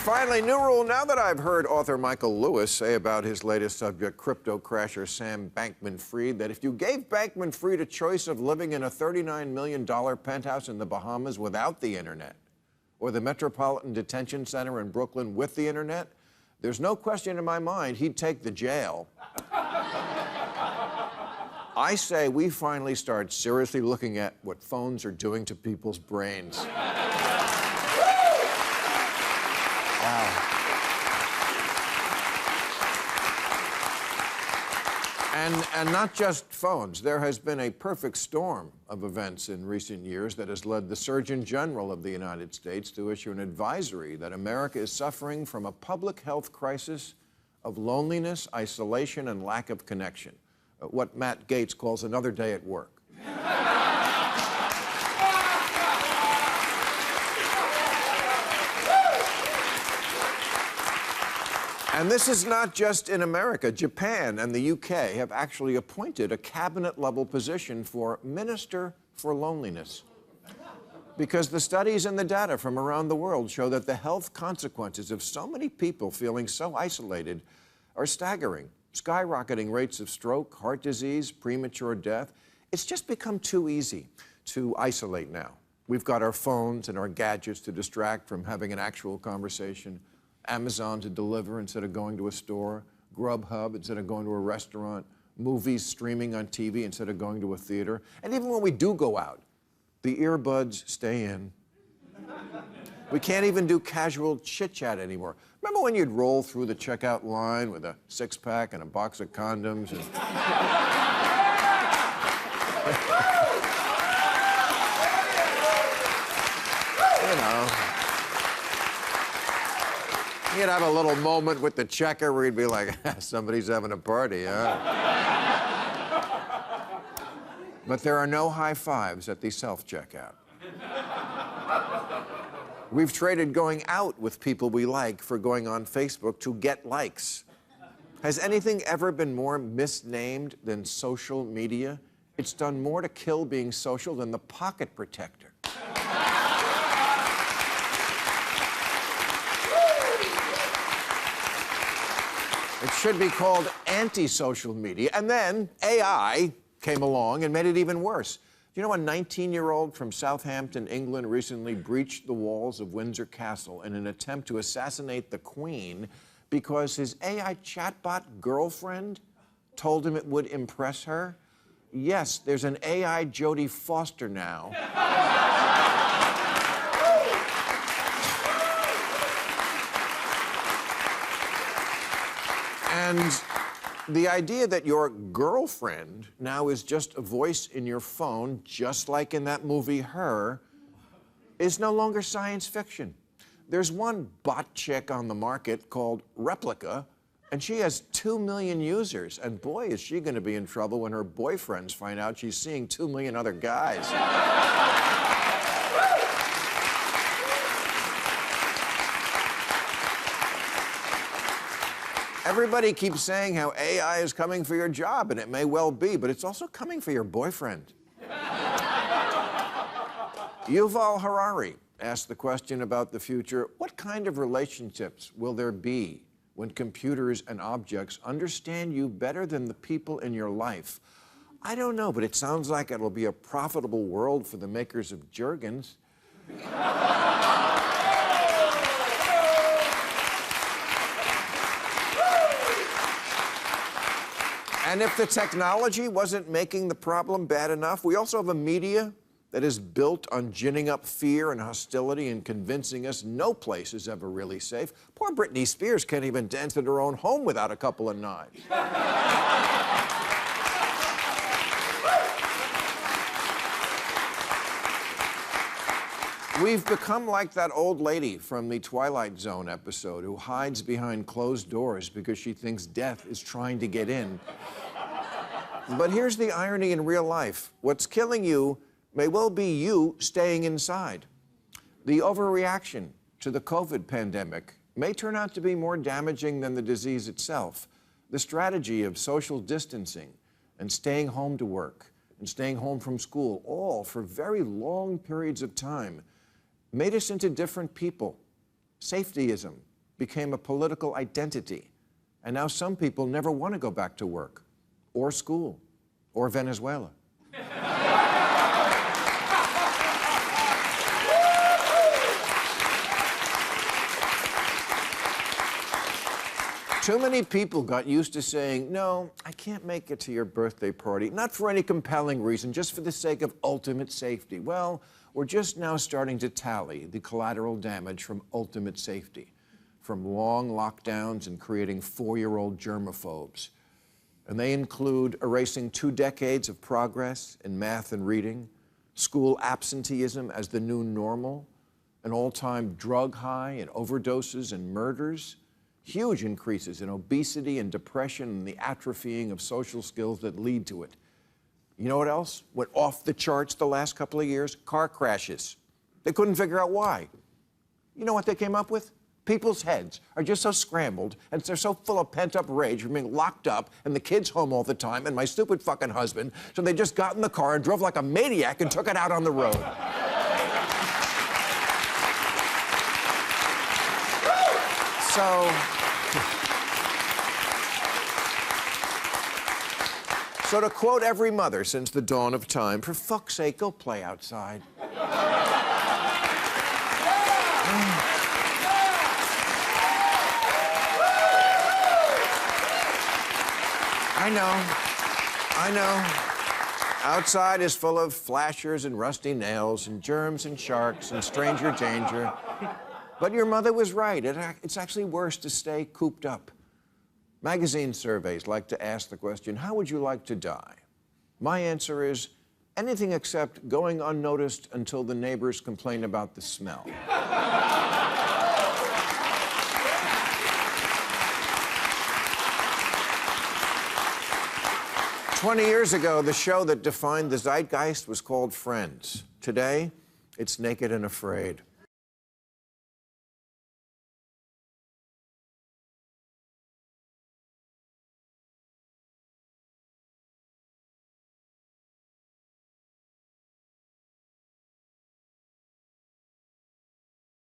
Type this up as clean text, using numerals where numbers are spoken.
finally, new rule now that I've heard author Michael Lewis say about his latest subject, crypto crasher Sam Bankman-Fried, that if you gave Bankman-Fried a choice of living in a $39 million penthouse in the Bahamas without the internet, or the Metropolitan Detention Center in Brooklyn with the internet, there's no question in my mind he'd take the jail. I say we finally start seriously looking at what phones are doing to people's brains. Wow. And not just phones. There has been a perfect storm of events in recent years that has led the Surgeon General of the United States to issue an advisory that America is suffering from a public health crisis of loneliness, isolation, and lack of connection. What Matt Gaetz calls another day at work. And this is not just in America. Japan and the UK have actually appointed a cabinet-level position for Minister for Loneliness. Because the studies and the data from around the world show that the health consequences of so many people feeling so isolated are staggering. Skyrocketing rates of stroke, heart disease, premature death. It's just become too easy to isolate now. We've got our phones and our gadgets to distract from having an actual conversation. Amazon to deliver instead of going to a store, Grubhub instead of going to a restaurant, movies streaming on TV instead of going to a theater. And even when we do go out, the earbuds stay in. We can't even do casual chit-chat anymore. Remember when you'd roll through the checkout line with a six-pack and a box of condoms? And... you know. You'd have a little moment with the checker where you'd be like, somebody's having a party, huh? But there are no high fives at the self-checkout. We've traded going out with people we like for going on Facebook to get likes. Has anything ever been more misnamed than social media? It's done more to kill being social than the pocket protector. It should be called anti-social media. And then AI came along and made it even worse. Do you know a 19-year-old from Southampton, England, recently breached the walls of Windsor Castle in an attempt to assassinate the Queen because his AI chatbot girlfriend told him it would impress her? Yes, there's an AI Jodie Foster now. And the idea that your girlfriend now is just a voice in your phone, just like in that movie Her, is no longer science fiction. There's one bot chick on the market called Replica, and she has 2 million users. And boy, is she going to be in trouble when her boyfriends find out she's seeing 2 million other guys. Everybody keeps saying how AI is coming for your job, and it may well be, but it's also coming for your boyfriend. Yuval Harari asked the question about the future, what kind of relationships will there be when computers and objects understand you better than the people in your life? I don't know, but it sounds like it'll be a profitable world for the makers of Jergens. And if the technology wasn't making the problem bad enough, we also have a media that is built on ginning up fear and hostility and convincing us no place is ever really safe. Poor Britney Spears can't even dance at her own home without a couple of knives. We've become like that old lady from the Twilight Zone episode who hides behind closed doors because she thinks death is trying to get in. But here's the irony in real life. What's killing you may well be you staying inside. The overreaction to the COVID pandemic may turn out to be more damaging than the disease itself. The strategy of social distancing and staying home to work and staying home from school, all for very long periods of time, made us into different people. Safetyism became a political identity. And now some people never want to go back to work, or school, or Venezuela. Too many people got used to saying, no, I can't make it to your birthday party, not for any compelling reason, just for the sake of ultimate safety. Well, we're just now starting to tally the collateral damage from ultimate safety, from long lockdowns and creating 4-year-old germaphobes. And they include erasing 2 decades of progress in math and reading, school absenteeism as the new normal, an all-time drug high in overdoses and murders, huge increases in obesity and depression and the atrophying of social skills that lead to it. You know what else went off the charts the last couple of years? Car crashes. They couldn't figure out why. You know what they came up with? People's heads are just so scrambled and they're so full of pent-up rage from being locked up and the kids home all the time and my stupid fucking husband, so they just got in the car and drove like a maniac and took it out on the road. So to quote every mother since the dawn of time, for fuck's sake, go play outside. I know. Outside is full of flashers and rusty nails and germs and sharks and stranger danger. But your mother was right. It's actually worse to stay cooped up. Magazine surveys like to ask the question, how would you like to die? My answer is, anything except going unnoticed until the neighbors complain about the smell. 20 years ago, the show that defined the zeitgeist was called Friends. Today, it's Naked and Afraid.